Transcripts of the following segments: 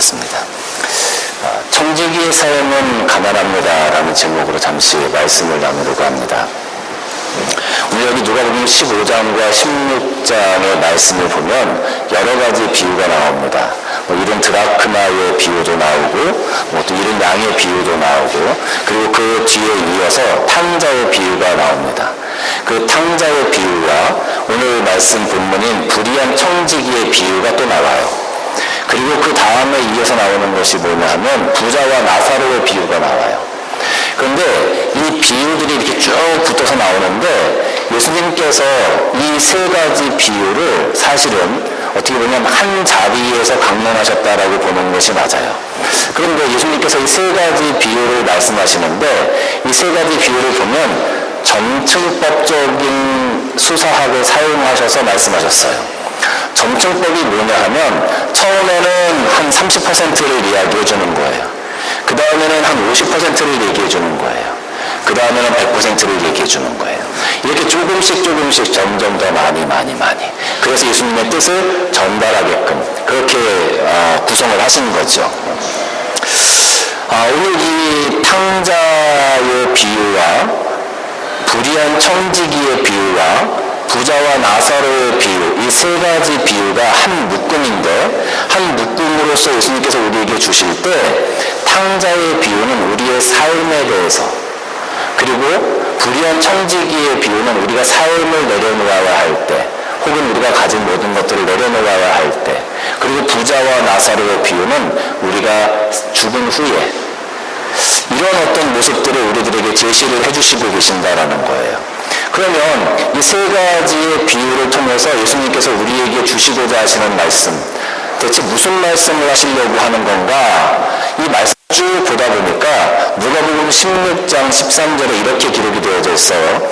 주셨습니다. 청지기의 삶은 가난합니다 라는 제목으로 잠시 말씀을 나누려고 합니다. 우리 여기 누가복음 15장과 16장의 말씀을 보면 여러 가지 비유가 나옵니다. 이런 드라크마의 비유도 나오고 또 이런 양의 비유도 나오고, 그리고 그 뒤에 이어서 탕자의 비유가 나옵니다. 그 탕자의 비유와 오늘 말씀 본문인 불의한 청지기의 비유가 또 나와요. 그리고 그 다음에 이어서 나오는 것이 뭐냐 하면 부자와 나사로의 비유가 나와요. 그런데 이 비유들이 이렇게 쭉 붙어서 나오는데 예수님께서 이 세 가지 비유를 사실은 어떻게 보면 한 자리에서 강론하셨다라고 보는 것이 맞아요. 그런데 예수님께서 이 세 가지 비유를 말씀하시는데 이 세 가지 비유를 보면 점층법적인 수사학을 사용하셔서 말씀하셨어요. 점층법이 뭐냐 하면 처음에는 한 30%를 이야기해 주는 거예요. 그 다음에는 한 50%를 얘기해 주는 거예요. 그 다음에는 100%를 얘기해 주는 거예요. 이렇게 조금씩 점점 더 많이. 그래서 예수님의 뜻을 전달하게끔 그렇게 구성을 하신 거죠. 오늘 이 탕자의 비유와 불의한 청지기의 비유와 부자와 나사로의 비유, 이 세 가지 비유가 한 묶음인데, 한 묶음으로서 예수님께서 우리에게 주실 때 탕자의 비유는 우리의 삶에 대해서, 그리고 불의한 청지기의 비유는 우리가 삶을 내려놓아야 할 때, 혹은 우리가 가진 모든 것들을 내려놓아야 할 때, 그리고 부자와 나사로의 비유는 우리가 죽은 후에 이런 어떤 모습들을 우리들에게 제시를 해주시고 계신다라는 거예요. 그러면 이 세 가지의 비유를 통해서 예수님께서 우리에게 주시고자 하시는 말씀, 대체 무슨 말씀을 하시려고 하는 건가? 이 말씀 쭉 보다 보니까 누가복음 16장 13절에 이렇게 기록이 되어져 있어요.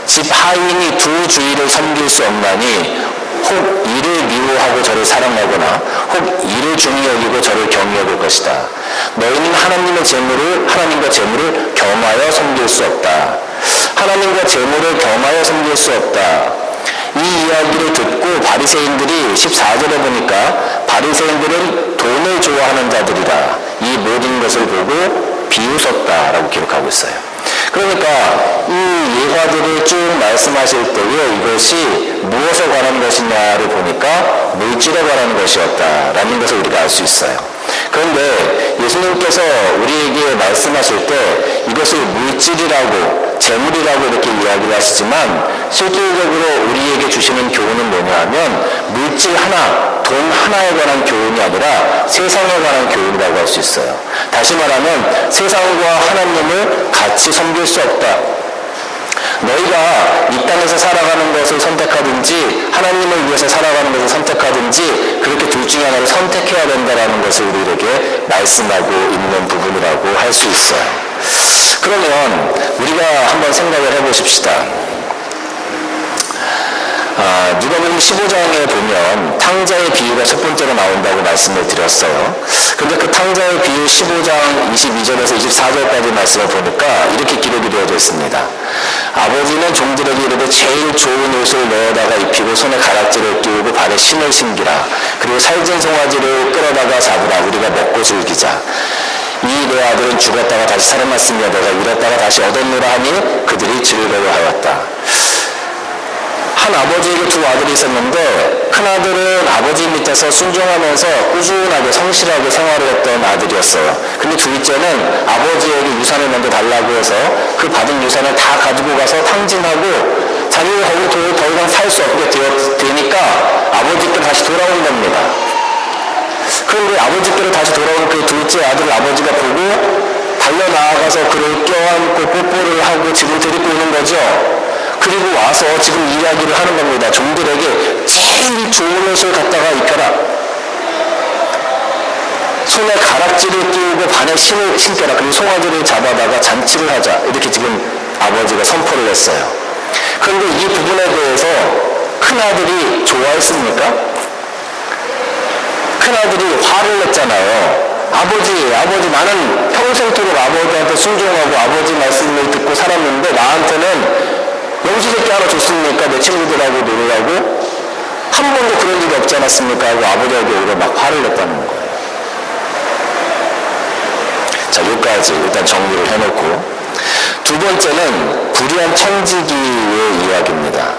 집 하인이 두 주인을 섬길 수 없나니 혹 이를 미워하고 저를 사랑하거나 혹 이를 중히 여기고 저를 경히 여길 것이다. 너희는 하나님과 재물을 겸하여 섬길 수 없다. 하나님과 재물을 겸하여 섬길 수 없다. 이 이야기를 듣고 바리새인들이 14절에 보니까 바리새인들은 돈을 좋아하는 자들이라 이 모든 것을 보고 비웃었다라고 기록하고 있어요. 그러니까 이 예화들을 쭉 말씀하실 때에 이것이 무엇에 관한 것이냐를 보니까 물질에 관한 것이었다라는 것을 우리가 알 수 있어요. 그런데 예수님께서 우리에게 말씀하실 때 이것을 물질이라고 재물이라고 이렇게 이야기를 하시지만 실질적으로 우리에게 주시는 교훈은 뭐냐 하면 물질 하나, 돈 하나에 관한 교훈이 아니라 세상에 관한 교훈이라고 할 수 있어요. 다시 말하면 세상과 하나님을 같이 섬길 수 없다. 너희가 이 땅에서 살아가는 것을 선택하든지 하나님을 위해서 살아가는 것을 선택하든지 그렇게 둘 중에 하나를 선택해야 된다는 것을 우리에게 말씀하고 있는 부분이라고 할 수 있어요. 그러면 우리가 한번 생각을 해보십시다. 누가복음 15장에 보면 탕자의 비유가 첫 번째로 나온다고 말씀을 드렸어요. 근데 그 탕자의 비유 15장 22절에서 24절까지 말씀을 보니까 이렇게 기록이 되어져 있습니다. 아버지는 종들에게 이르되 제일 좋은 옷을 넣어다가 입히고 손에 가락지를 끼우고 발에 신을 신기라. 그리고 살진 송아지를 끌어다가 잡으라. 우리가 먹고 즐기자. 이 내 아들은 죽었다가 다시 살아났으며 내가 잃었다가 다시 얻었노라 하니 그들이 즐거워하였다. 한 아버지에게 두 아들이 있었는데 큰아들은 아버지 밑에서 순종하면서 꾸준하게 성실하게 생활을 했던 아들이었어요. 근데 둘째는 아버지에게 유산을 먼저 달라고 해서 그 받은 유산을 다 가지고 가서 탕진하고 자기가 거기 더 이상 살 수 없게 되니까 아버지께로 다시 돌아온 겁니다. 그런데 아버지께로 다시 돌아온 그 둘째 아들을 아버지가 보고 달려나가서 그를 껴안고 뽀뽀를 하고 집을 데리고 오는 거죠. 그리고 와서 지금 이야기를 하는 겁니다. 종들에게 제일 좋은 옷을 갖다가 입혀라. 손에 가락지를 끼우고 발에 신을 신겨라. 그리고 송아지를 잡아다가 잔치를 하자. 이렇게 지금 아버지가 선포를 했어요. 그런데 이 부분에 대해서 큰아들이 좋아했습니까? 큰아들이 화를 냈잖아요. 아버지 나는 평생토록 아버지한테 순종하고 아버지 말씀을 듣고 살았는데 나한테는 영수새끼 하나 줬습니까? 내 친구들하고 놀으라고? 한 번도 그런 일이 없지 않았습니까? 하고 아버지에게 오히려 막 화를 냈다는 거예요. 자, 여기까지 일단 정리를 해놓고, 두 번째는 불의한 청지기의 이야기입니다.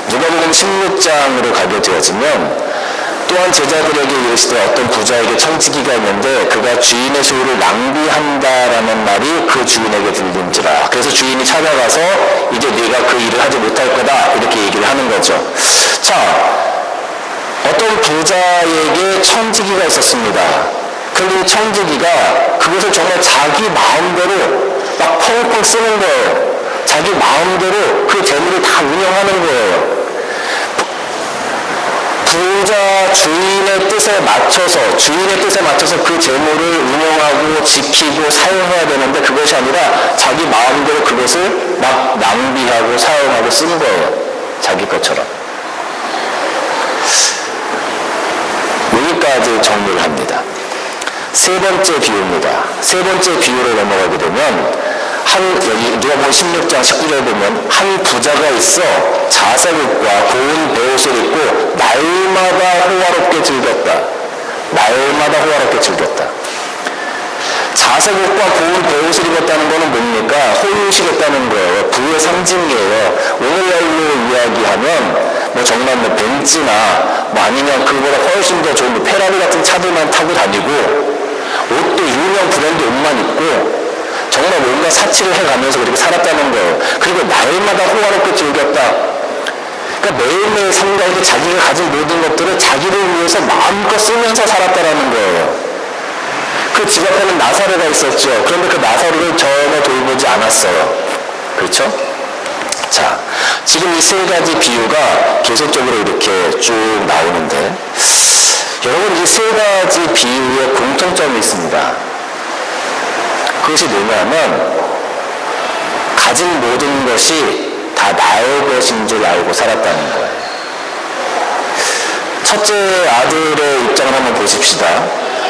누가복음 16장으로 가게 되어지면 또한 제자들에게 이르시되 어떤 부자에게 청지기가 있는데 그가 주인의 소유를 낭비한다라는 말이 그 주인에게 들린지라. 그래서 주인이 찾아가서 이제 네가 그 일을 하지 못할 거다 이렇게 얘기를 하는 거죠. 자, 어떤 부자에게 청지기가 있었습니다. 그런데 이 청지기가 그것을 정말 자기 마음대로 막 펑펑 쓰는 거예요. 자기 마음대로 그 재물을 다 운영하는 거예요. 부자 주인의 뜻에 맞춰서 그 재물을 운영하고 지키고 사용해야 되는데 그것이 아니라 자기 마음대로 그것을 막 낭비하고 사용하고 쓰는 거예요. 자기 것처럼. 여기까지 정리를 합니다. 세 번째 비유입니다. 세 번째 비유로 넘어가게 되면 여기 누가복음 16장 19절에 보면 한 부자가 있어 자색옷과 고운 베옷을 입고 날마다 호화롭게 즐겼다. 자색옷과 고운 베옷을 입었다는 것은 뭡니까? 호의시겠다는 거예요. 부의 상징이에요. 오늘날로 이야기하면 뭐 정말 뭐 벤츠나 뭐 아니면 그보다 훨씬 더 좋은 페라리 같은 차들만 타고 다니고 옷도 유명 브랜드 옷만 입고 정말 뭔가 사치를 해가면서 그렇게 살았다는 거예요. 그리고 날마다 호화롭게 즐겼다. 그러니까 매일매일 삶가운데 자기가 가진 모든 것들을 자기를 위해서 마음껏 쓰면서 살았다라는 거예요. 그 집 앞에는 나사로가 있었죠. 그런데 그 나사로를 전혀 돌보지 않았어요. 그렇죠? 자, 지금 이 세 가지 비유가 계속적으로 이렇게 쭉 나오는데 여러분 이 세 가지 비유에 공통점이 있습니다. 그것이 뭐냐면 가진 모든 것이 다 나의 것인 줄 알고 살았다는 거예요. 첫째 아들의 입장을 한번 보십시다.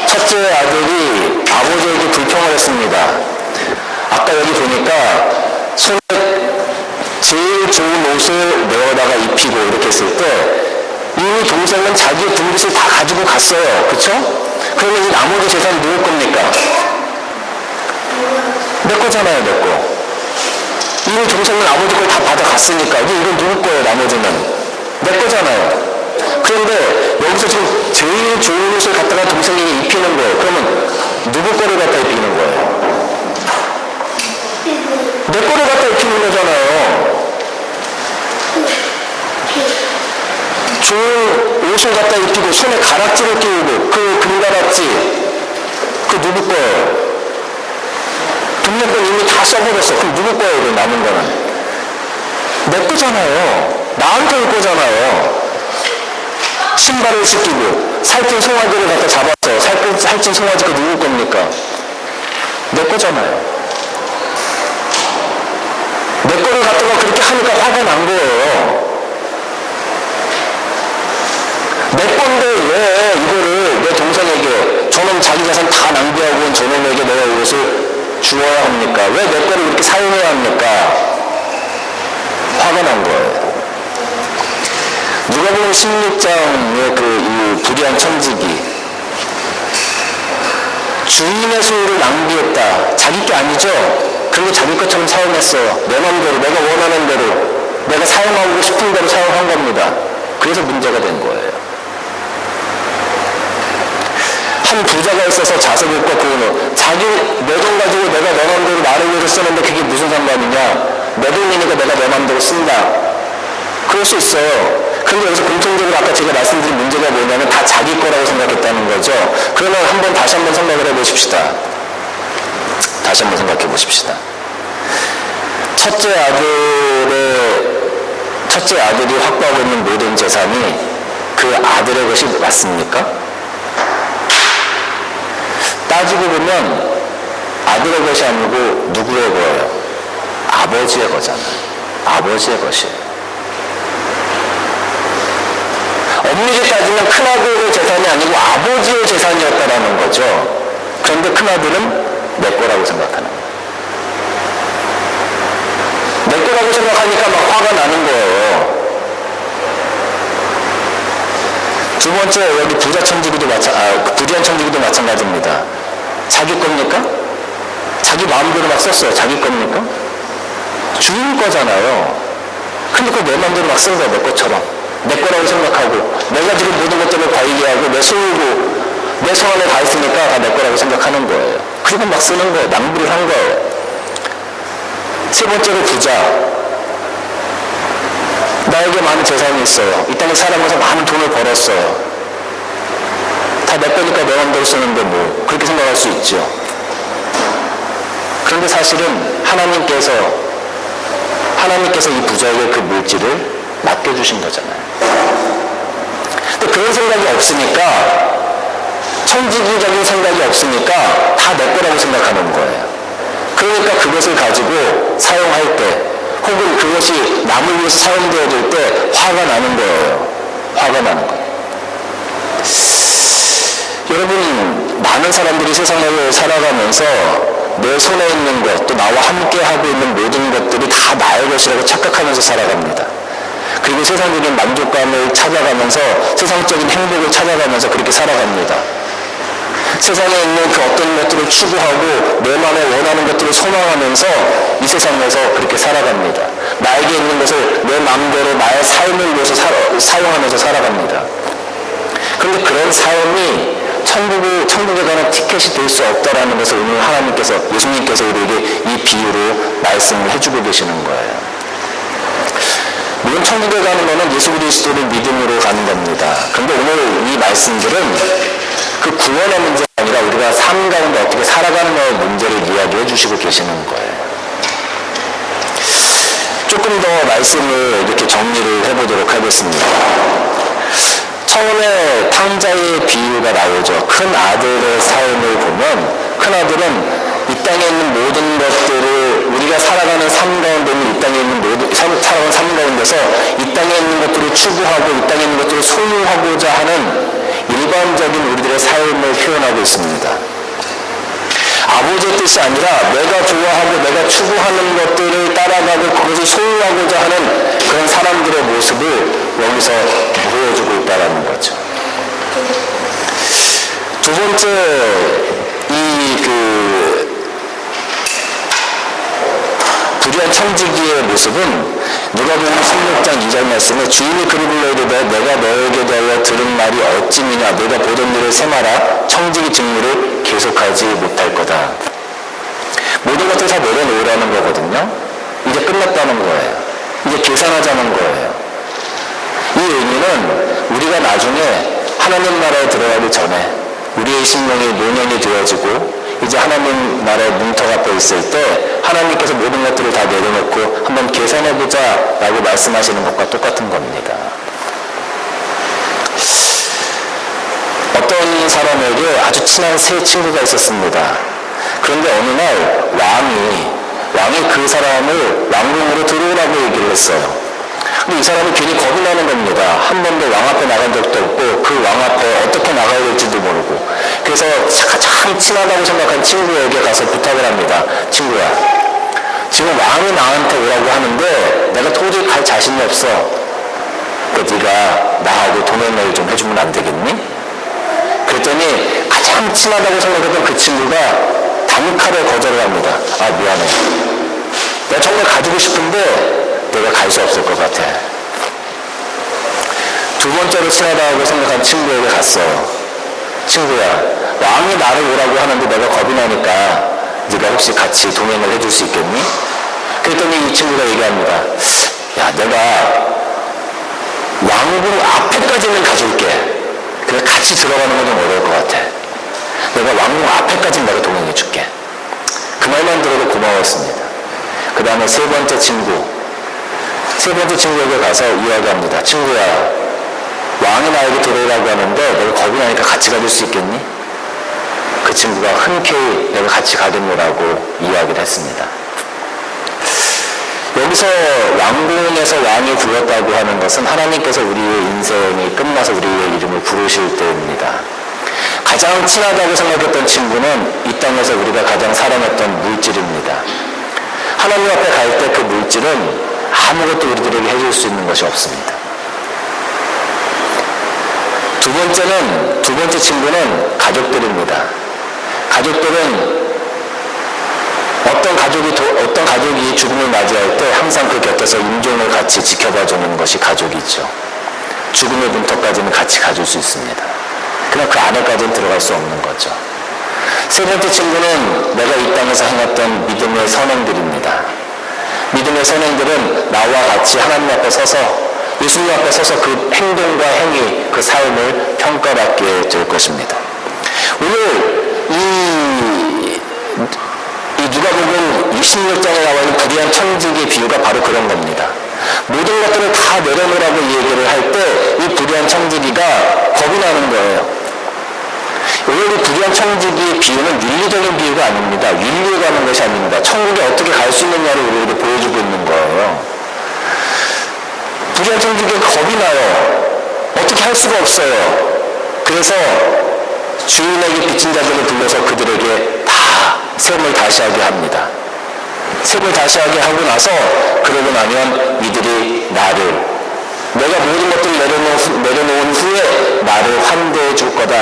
첫째 아들이 아버지에게 불평을 했습니다. 아까 여기 보니까 손에 제일 좋은 옷을 내어다가 입히고 이렇게 했을 때 이미 동생은 자기의 분깃을 다 가지고 갔어요. 그렇죠? 그러면 이 나머지 재산이 누구 겁니까? 내 거잖아요, 내 거. 이미 동생은 아버지 걸 다 받아갔으니까 이건 누구 거예요, 나머지는? 내 거잖아요. 그런데 여기서 지금 제일 좋은 옷을 갖다가 동생에게 입히는 거예요. 그러면 누구 거를 갖다 입히는 거예요? 내 거를 갖다 입히는 거잖아요. 좋은 옷을 갖다 입히고 손에 가락지를 끼우고 그 금가락지 그 누구 거예요? 동네 건 이미 다 써버렸어. 그럼 누구 거예요? 그 남은 거는? 내 거잖아요. 나한테 올 거잖아요. 신발을 신기고 살찐 송아지를 갖다 잡았어요. 살찐 송아지가 누구 겁니까? 내 거잖아요. 내 거를 갖다가 그렇게 하니까 화가 난 거예요. 내 건데 왜 이거를 내 동생에게 저놈 자기 자산 다 낭비하고 온 저놈에게 내가 이것을 주어야 합니까? 왜 내 거를 이렇게 사용해야 합니까? 화가 난 거예요. 누가복음 16장의 이 불의한 청지기, 주인의 소유를 낭비했다. 자기 게 아니죠? 그런데 자기 것처럼 사용했어요. 내 맘대로, 내가 원하는 대로, 내가 사용하고 싶은 대로 사용한 겁니다. 그래서 문제가 된 거예요. 한 부자가 있어서 자석옷과 고운 옷, 자기 내 돈 가지고 내가 내 맘대로 나를 위해서 쓰는데 그게 무슨 상관이냐? 내 돈이니까 내가 내 맘대로 쓴다. 그럴 수 있어요. 그런데 여기서 공통적으로 아까 제가 말씀드린 문제가 뭐냐면 다 자기 거라고 생각했다는 거죠. 그러면 다시 한번 생각을 해보십시다. 다시 한번 생각해 보십시다. 첫째 아들이 확보하고 있는 모든 재산이 그 아들의 것이 맞습니까? 따지고 보면 아들의 것이 아니고 누구의 거예요? 아버지의 거잖아요. 아버지의 것이에요. 엄밀히 따지면 큰아들의 재산이 아니고 아버지의 재산이었다라는 거죠. 그런데 큰아들은 내 거라고 생각하는 거예요. 내 거라고 생각하니까 막 화가 나는 거예요. 두 번째, 여기 불의한 청지기도 마찬가지입니다. 자기 겁니까? 자기 마음대로 막 썼어요. 자기 겁니까? 주인 거잖아요. 근데 그거 내 마음대로 막 쓴 거야. 내 것처럼. 내 거라고 생각하고 내가 지금 모든 것들을 관리하고 내 소유고 내 손 안에 다 있으니까 다 내 거라고 생각하는 거예요. 그리고 막 쓰는 거예요. 낭비를 한 거예요. 세 번째로 부자. 나에게 많은 재산이 있어요. 이 땅에 살아가면서 많은 돈을 벌었어요. 다 내 거니까 내 마음대로 쓰는데 뭐 그렇게 생각할 수 있죠. 그런데 사실은 하나님께서 이 부자에게 그 물질을 맡겨주신 거잖아요. 근데 그런 생각이 없으니까, 천지기적인 생각이 없으니까 다 내 거라고 생각하는 거예요. 그러니까 그것을 가지고 사용할 때 혹은 그것이 남을 위해서 사용되어질 때 화가 나는 거예요. 화가 나는 거예요. 여러분, 많은 사람들이 세상을 살아가면서 내 손에 있는 것, 또 나와 함께 하고 있는 모든 것들이 다 나의 것이라고 착각하면서 살아갑니다. 그리고 세상적인 만족감을 찾아가면서 세상적인 행복을 찾아가면서 그렇게 살아갑니다. 세상에 있는 그 어떤 것들을 추구하고 내 마음에 원하는 것들을 소망하면서 이 세상에서 그렇게 살아갑니다. 나에게 있는 것을 내 마음대로 나의 삶을 위해서 사용하면서 살아갑니다. 그런데 그런 삶이 천국에 가는 티켓이 될 수 없다라는 것을 오늘 하나님께서, 예수님께서 우리에게 이 비유로 말씀을 해주고 계시는 거예요. 물론 천국에 가는 것은 예수 그리스도를 믿음으로 가는 겁니다. 그런데 오늘 이 말씀들은 그 구원의 문제가 아니라 우리가 삶 가운데 어떻게 살아가는가의 문제를 이야기해 주시고 계시는 거예요. 조금 더 말씀을 이렇게 정리를 해보도록 하겠습니다. 처음에 탕자의 비유가 나오죠. 큰 아들의 삶을 보면 큰 아들은 이 땅에 있는 모든 것들을 우리가 살아가는 삶 가운데는 이 땅에 있는 살아가는 삶 가운데서 이 땅에 있는 것들을 추구하고 이 땅에 있는 것들을 소유하고자 하는 일반적인 우리들의 삶을 표현하고 있습니다. 아버지의 뜻이 아니라 내가 좋아하고 내가 추구하는 것들을 따라가고 그것을 소유하고자 하는 그런 사람들의 모습을 여기서 보여주고 있다는 거죠. 두 번째, 불의한 청지기의 모습은 누가복음 16장 2절 말씀에 주인이 그를 불러 이르되 내가 너에게 대하여 들은 말이 어찌미냐 내가 보던 일을 세마라 청지기 직무를 계속하지 못할 거다. 모든 것을 다 내려놓으라는 거거든요. 이제 끝났다는 거예요. 이제 계산하자는 거예요. 이 의미는 우리가 나중에 하나님 나라에 들어가기 전에 우리의 심령이 노년이 되어지고 이제 하나님 나라에 문터가 떠 있을 때 하나님께서 모든 것들을 다 내려놓고 한번 계산해보자 라고 말씀하시는 것과 똑같은 겁니다. 어떤 사람에게 아주 친한 세 친구가 있었습니다. 그런데 어느 날 왕이 그 사람을 왕궁으로 들어오라고 얘기를 했어요. 근데 이 사람이 괜히 겁이 나는 겁니다. 한 번도 왕 앞에 나간 적도 없고 그 왕 앞에 어떻게 나가야 될지도 모르고. 그래서 참 친하다고 생각한 친구에게 가서 부탁을 합니다. 친구야, 지금 왕이 나한테 오라고 하는데 내가 도저히 갈 자신이 없어. 그러니까 네가 나하고 동행을 좀 해주면 안 되겠니? 그랬더니 가장 친하다고 생각했던 그 친구가 단칼에 거절을 합니다. 아, 미안해. 내가 정말 가지고 싶은데 내가 갈 수 없을 것 같아. 두 번째로 친하다고 생각한 친구에게 갔어요. 친구야, 왕이 나를 오라고 하는데 내가 겁이 나니까 네가 혹시 같이 동행을 해줄 수 있겠니? 그랬더니 이 친구가 얘기합니다. 야, 내가 왕궁 앞에까지는 가줄게. 그래, 같이 들어가는 건 좀 어려울 것 같아. 내가 왕궁 앞에까지는 내가 동행해줄게. 그 말만 들어도 고마웠습니다. 그 다음에 세 번째 친구에게 가서 이야기합니다. 친구야, 왕이 나에게 들어오라고 하는데 내가 겁이 나니까 같이 가줄 수 있겠니? 그 친구가 흔쾌히 내가 같이 가겠노라고 이야기를 했습니다. 여기서 왕궁에서 왕이 불렀다고 하는 것은 하나님께서 우리의 인생이 끝나서 우리의 이름을 부르실 때입니다. 가장 친하다고 생각했던 친구는 이 땅에서 우리가 가장 사랑했던 물질입니다. 하나님 앞에 갈 때 그 물질은 아무것도 우리들에게 해줄 수 있는 것이 없습니다. 두 번째 친구는 가족들입니다. 가족들은 어떤 가족이 죽음을 맞이할 때 항상 그 곁에서 임종을 같이 지켜봐주는 것이 가족이죠. 죽음의 문턱까지는 같이 가줄 수 있습니다. 그러나 그 안에까지는 들어갈 수 없는 거죠. 세 번째 친구는 내가 이 땅에서 행했던 믿음의 선행들입니다. 믿음의 선행들은 나와 같이 하나님 앞에 서서, 예수님 앞에 서서 그 행동과 행위, 그 삶을 평가받게 될 것입니다. 오늘 이 누가복음 26장에 나와 있는 불의한 청지기의 비유가 바로 그런 겁니다. 모든 것들을 다 내려놓으라고 얘기를 할 때 이 불의한 청지기가 겁이 나는 거예요. 오늘 이 불의한 청지기의 비유는 윤리적인 비유가 아닙니다. 윤리에 가는 것이 아닙니다. 천국에 어떻게 갈 수 있느냐를 우리에게 보여주고 있는 거예요. 불의한 청지기가 겁이 나요. 어떻게 할 수가 없어요. 그래서 주인에게 빚진 자들을 불러서 그들에게 다 세금을 다시 하게 합니다. 세금을 다시 하게 하고 나서 그러고 나면 이들이 내가 모든 것들을 내려놓은 후에 나를 환대해 줄 거다.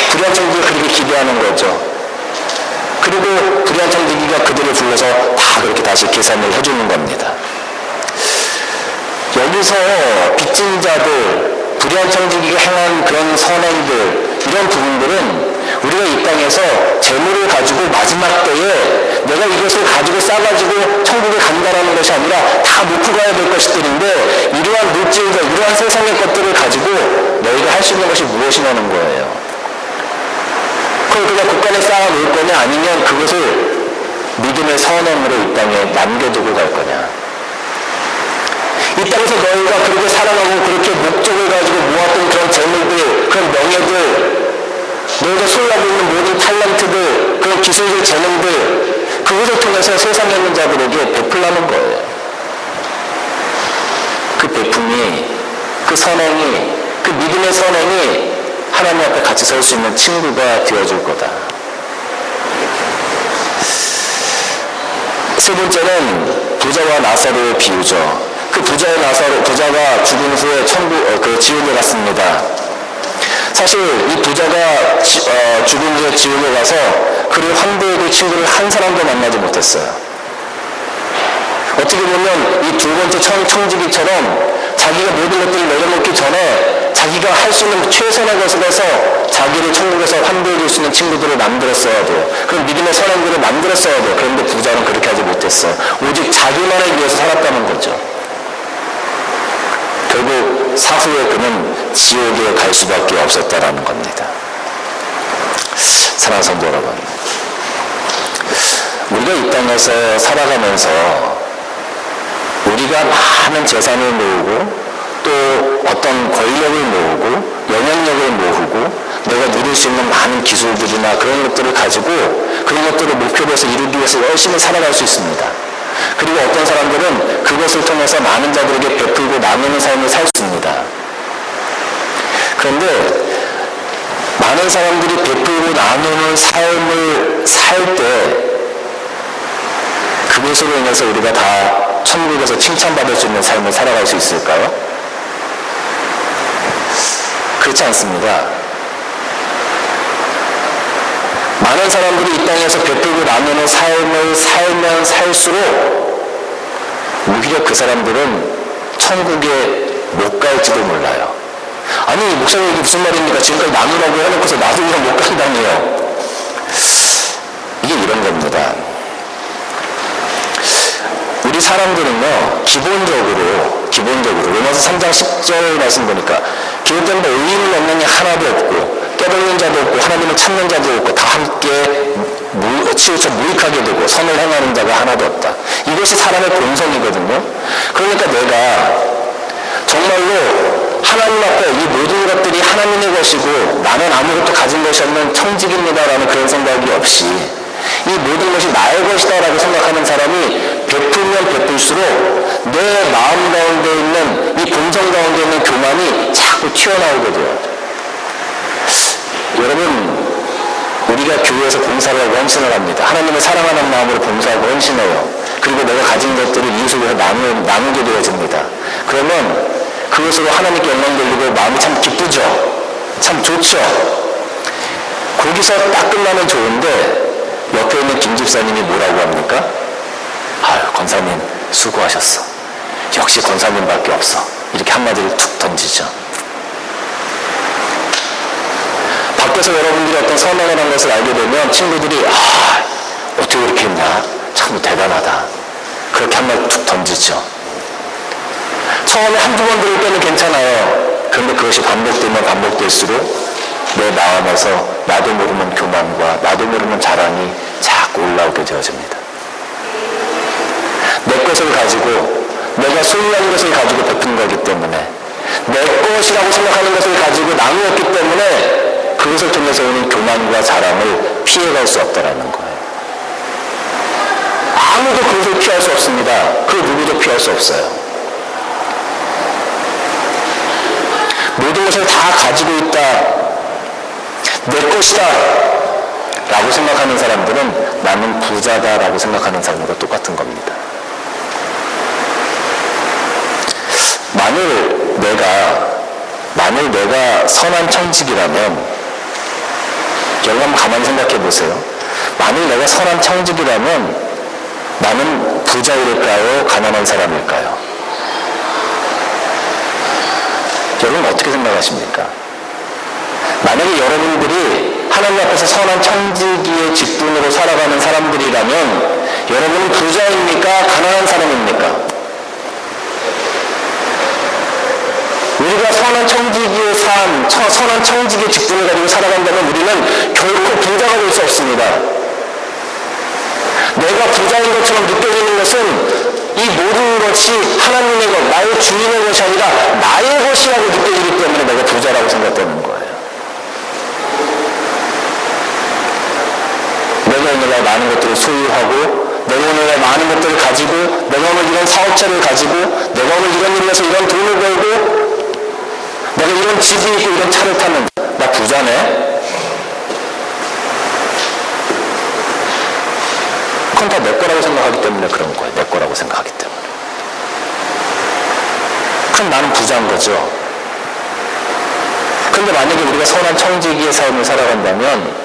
불의한 청지기가 그렇게 기대하는 거죠. 그리고 불의한 청지기가 그들을 불러서 다 그렇게 다시 계산을 해주는 겁니다. 여기서 빚진 자들, 불의한 청지기가 행한 그런 선행들, 이런 부분들은 우리가 이 땅에서 재물을 가지고 마지막 때에 내가 이것을 가지고 싸가지고 천국에 간다라는 것이 아니라 다 놓고 가야 될 것들인데, 이러한 물질과 이러한 세상의 것들을 가지고 너희가 할 수 있는 것이 무엇이냐는 거예요. 그걸 그냥 곳간에 쌓아 놓을 거냐, 아니면 그것을 믿음의 선행으로 이 땅에 남겨두고 갈 거냐. 이 땅에서 너희가 그렇게 살아가고 그렇게 목적을 가지고 모았던 그런 재물들, 그런 명예들, 너희가 소유하고 있는 모든 탤런트들, 그런 기술들, 재능들, 그것을 통해서 세상에 있는 자들에게 베풀라는 거예요. 그 베품이, 그 선행이, 그 믿음의 선행이 하나님 앞에 같이 설 수 있는 친구가 되어줄 거다. 세 번째는 부자와 나사로의 비유죠. 그 부자가 죽은 후에 지옥에 갔습니다. 사실 이 부자가 죽은 후에 지옥에 가서 그를 환대해줄 친구를 한 사람도 만나지 못했어요. 어떻게 보면 이 두 번째 청지기처럼 자기가 모든 것들을 내려놓기 전에 자기가 할 수 있는 최선의 것을 해서 자기를 천국에서 환대해줄 수 있는 친구들을 만들었어야 돼요. 그럼 믿음의 선행들을 만들었어야 돼요. 그런데 부자는 그렇게 하지 못했어. 오직 자기만을 위해서 살았다는 거죠. 결국 사후에 그는 지옥에 갈 수밖에 없었다라는 겁니다. 사랑하는 성도 여러분, 우리가 이 땅에서 살아가면서 우리가 많은 재산을 모으고 또 어떤 권력을 모으고 영향력을 모으고 내가 누릴 수 있는 많은 기술들이나 그런 것들을 가지고 그런 것들을 목표로 해서 이루기 위해서 열심히 살아갈 수 있습니다. 그리고 어떤 사람들은 그것을 통해서 많은 자들에게 베풀고 나누는 삶을 살 수 있습니다. 그런데 많은 사람들이 베풀고 나누는 삶을 살 때 그것으로 인해서 우리가 다 천국에서 칭찬받을 수 있는 삶을 살아갈 수 있을까요? 그렇지 않습니다. 많은 사람들이 이 땅에서 베풀고 나누는 삶을 살면 살수록 오히려 그 사람들은 천국에 못 갈지도 몰라요. 아니, 목사님 이게 무슨 말입니까? 지금까지 나누라고 해놓고서 나도 그냥 못 간다니요. 이게 이런 겁니다. 우리 사람들은요, 기본적으로 로마서 3장 10절 말씀 보니까 기록된 바 의인을 얻는 이 하나도 없고 깨닫는 자도 없고 하나님을 찾는 자도 없고 다 함께 치우쳐 무익하게 되고 선을 행하는 자가 하나도 없다. 이것이 사람의 본성이거든요. 그러니까 내가 정말로 하나님 앞에 이 모든 것들이 하나님의 것이고 나는 아무것도 가진 것이 없는 청직입니다라는 그런 생각이 없이 이 모든 것이 나의 것이다 라고 생각하는 사람이 베풀면 베풀수록 내 마음 가운데 있는 이 본성 가운데 있는 교만이 자꾸 튀어나오게 돼요. 여러분, 우리가 교회에서 봉사를 하고 헌신을 합니다. 하나님을 사랑하는 마음으로 봉사하고 헌신해요. 그리고 내가 가진 것들을 이웃을 위해서 나누게 되어집니다. 그러면 그것으로 하나님께 영광 돌리고 마음이 참 기쁘죠. 참 좋죠. 거기서 딱 끝나면 좋은데 옆에 있는 김 집사님이 뭐라고 합니까? 아유, 권사님 수고하셨어. 역시 권사님밖에 없어. 이렇게 한마디를 툭 던지죠. 밖에서 여러분들이 어떤 선언을 한 것을 알게 되면 친구들이 어떻게 그렇게 했냐, 참 대단하다, 그렇게 한마디 툭 던지죠. 처음에 한두 번 들을 때는 괜찮아요. 그런데 그것이 반복되면 반복될수록 내 마음에서 나도 모르는 교만과 나도 모르는 자랑이 자꾸 올라오게 되어집니다. 내 것을 가지고, 내가 소유한 것을 가지고 베푼 거기 때문에, 내 것이라고 생각하는 것을 가지고 나누었기 때문에 그것을 통해서 오는 교만과 자랑을 피해갈 수 없다는 거예요. 아무도 그것을 피할 수 없습니다. 그 누구도 피할 수 없어요. 모든 것을 다 가지고 있다, 내 것이다 라고 생각하는 사람들은 나는 부자다 라고 생각하는 사람과 똑같은 겁니다. 만일 내가 선한 청직이라면, 여러분 한번 가만히 생각해 보세요. 만일 내가 선한 청직이라면 나는 부자일까요? 가난한 사람일까요? 여러분 어떻게 생각하십니까? 만약에 여러분들이 하나님 앞에서 선한 청지기의 직분으로 살아가는 사람들이라면 여러분은 부자입니까? 가난한 사람입니까? 우리가 선한 청지기의 삶, 선한 청지기의 직분을 가지고 살아간다면 우리는 결코 부자가 될 수 없습니다. 내가 부자인 것처럼 느껴지는 것은 이 모든 것이 하나님의 것, 나의 주인의 것이 아니라 나의 것이라고 느껴지기 때문에 내가 부자라고 생각되는 거예요. 내가 오늘날 많은 것들을 소유하고, 내가 오늘날 많은 것들을 가지고, 내가 오늘 이런 사업체를 가지고, 내가 오늘 이런 일을 해서 이런 돈을 벌고, 내가 이런 집이 있고 이런 차를 타는, 나 부자네? 그건 다 내 거라고 생각하기 때문에 그런 거예요. 내 거라고 생각하기 때문에. 그럼 나는 부자인 거죠. 그런데 만약에 우리가 선한 청지기의 삶을 살아간다면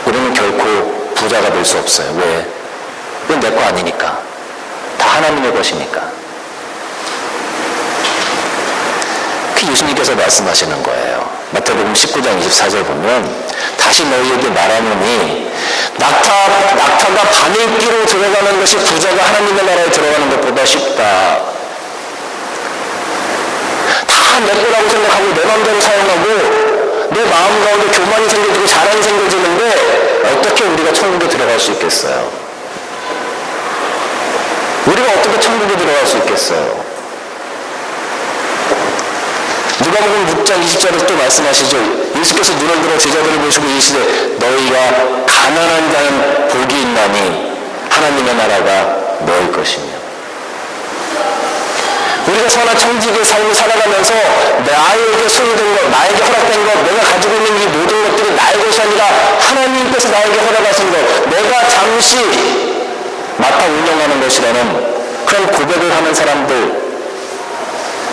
우리는 결코 부자가 될 수 없어요. 왜? 이건 내 거 아니니까. 다 하나님의 것이니까. 그 예수님께서 말씀하시는 거예요. 마태복음 19장 24절 보면 다시 너희에게 말하노니 낙타가 바늘기로 들어가는 것이 부자가 하나님의 나라에 들어가는 것보다 쉽다. 다 내 거라고 생각하고 내 마음대로 사용하고 내 마음 가운데 교만이 생겨지고 자랑이 생겨지는데 어떻게 우리가 천국에 들어갈 수 있겠어요? 우리가 어떻게 천국에 들어갈 수 있겠어요? 누가복음 6장 20절에서 또 말씀하시죠. 예수께서 눈을 들어 제자들을 보시고 이르시되 너희가 가난한 자는 복이 있나니 하나님의 나라가 너희 것이며. 우리가 선한 청지기의 삶을 살아가면서 나에게 소유된 것, 나에게 허락된 것, 내가 가지고 있는 이 모든 것들이 나의 것이 아니라 하나님께서 나에게 허락하신 것, 내가 잠시 맡아 운영하는 것이라는 그런 고백을 하는 사람들,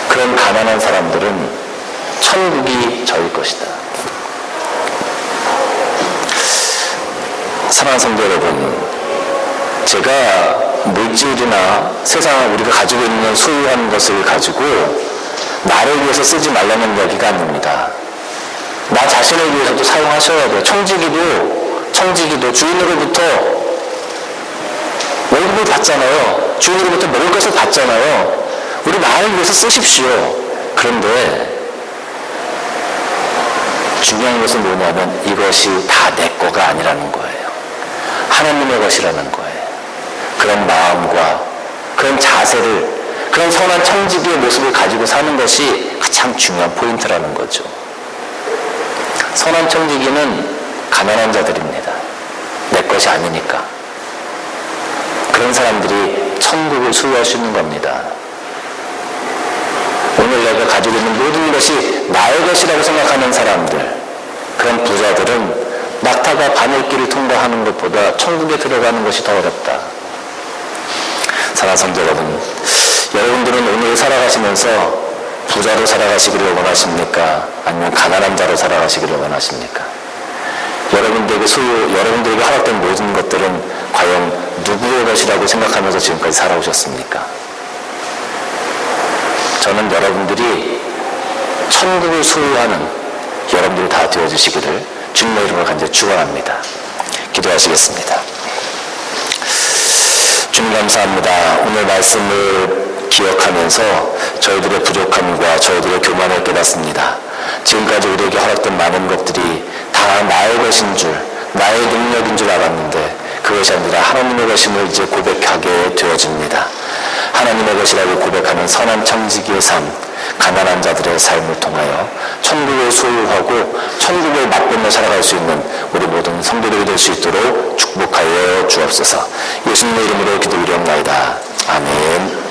그런 가난한 사람들은 천국이 저일 것이다. 사랑하는 성도 여러분, 제가 물질이나 세상 우리가 가지고 있는 소유한 것을 가지고 나를 위해서 쓰지 말라는 이야기가 아닙니다. 나 자신을 위해서도 사용하셔야 돼요. 청지기도 주인으로부터 월급을 받잖아요. 주인으로부터 먹을 것을 받잖아요. 우리 나를 위해서 쓰십시오. 그런데 중요한 것은 뭐냐면 이것이 다 내 거가 아니라는 거예요. 하나님의 것이라는 거예요. 그런 마음과 그런 자세를, 그런 선한 청지기의 모습을 가지고 사는 것이 가장 중요한 포인트라는 거죠. 선한 청지기는 가난한 자들입니다. 내 것이 아니니까. 그런 사람들이 천국을 소유할 수 있는 겁니다. 오늘 내가 가지고 있는 모든 것이 나의 것이라고 생각하는 사람들, 그런 부자들은 낙타가 바늘길을 통과하는 것보다 천국에 들어가는 것이 더 어렵다. 사랑하는 성도 여러분, 여러분들은 오늘 살아가시면서 부자로 살아가시기를 원하십니까? 아니면 가난한 자로 살아가시기를 원하십니까? 여러분들에게 허락된 모든 것들은 과연 누구의 것이라고 생각하면서 지금까지 살아오셨습니까? 저는 여러분들이 천국을 소유하는 여러분들이 다 되어주시기를 주님의 이름으로 간절히 축원합니다. 기도하시겠습니다. 주님 감사합니다. 오늘 말씀을 기억하면서 저희들의 부족함과 저희들의 교만을 깨닫습니다. 지금까지 우리에게 허락된 많은 것들이 다 나의 것인 줄, 나의 능력인 줄 알았는데 그것이 아니라 하나님의 것임을 이제 고백하게 되어집니다. 하나님의 것이라고 고백하는 선한 청지기의 삶, 가난한 자들의 삶을 통하여 천국을 소유하고 천국을 맛보며 살아갈 수 있는 우리 모든 성도들이 될 수 있도록 축복하여 주옵소서. 예수님의 이름으로 기도드리옵나이다. 아멘.